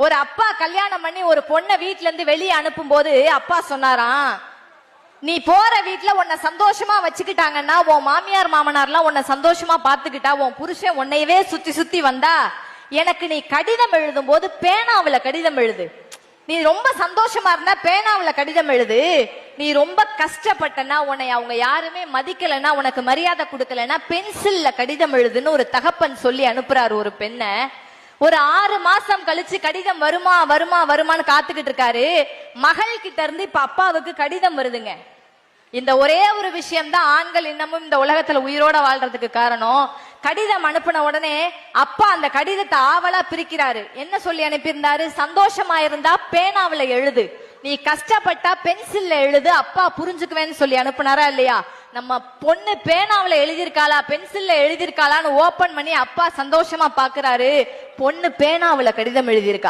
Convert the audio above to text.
ஒரு அப்பா கல்யாணம் பண்ணி ஒரு பொண்ணை வீட்டுல இருந்து வெளியே அனுப்பும் போது அப்பா சொன்னாராம், நீ போற வீட்டுல உன்னை சந்தோஷமா வச்சுக்கிட்டாங்கன்னா, உன் மாமியார் மாமனார்லாம் உன்னை சந்தோஷமா பாத்துக்கிட்டா, உன் புருஷன் உன்னையவே சுத்தி சுத்தி வந்தா, எனக்கு நீ கடிதம் எழுதும் போது பேனாவுல கடிதம் எழுது. நீ ரொம்ப சந்தோஷமா இருந்தா பேனாவுல கடிதம் எழுது. நீ ரொம்ப கஷ்டப்பட்டனா, உன்னை அவங்க யாருமே மதிக்கலன்னா, உனக்கு மரியாதை கொடுக்கலன்னா பென்சில்ல கடிதம் எழுதுன்னு ஒரு தகப்பன் சொல்லி அனுப்புறாரு ஒரு பெண்ணை. ஒரு 6 மாசம் கழிச்சு கடிதம் வருமா வருமா வருமானு காத்துக்கிட்டு இருக்காரு. மகள் கிட்ட இருந்து இப்ப அப்பாவுக்கு கடிதம் வருதுங்க. இந்த ஒரே ஒரு விஷயம் தான் ஆண்கள் இன்னமும் இந்த உலகத்துல உயிரோட வாழ்றதுக்கு காரணம். கடிதம் அனுப்பின உடனே அப்பா அந்த கடிதத்தை ஆவலா பிரிக்கிறாரு. என்ன சொல்லி அனுப்பியிருந்தாரு? சந்தோஷமா இருந்தா பேனாவில எழுது, நீ கஷ்டப்பட்டா பென்சில்ல எழுது, அப்பா புரிஞ்சுக்குவேன்னு சொல்லி அனுப்புனாரா இல்லையா? நம்ம பொண்ணு பேனாவில எழுதியிருக்காளா பென்சில்ல எழுதியிருக்காளான்னு ஓபன் பண்ணி அப்பா சந்தோஷமா பாக்குறாரு. பொண்ணு பேனாவில கடிதம் எழுதியிருக்கா.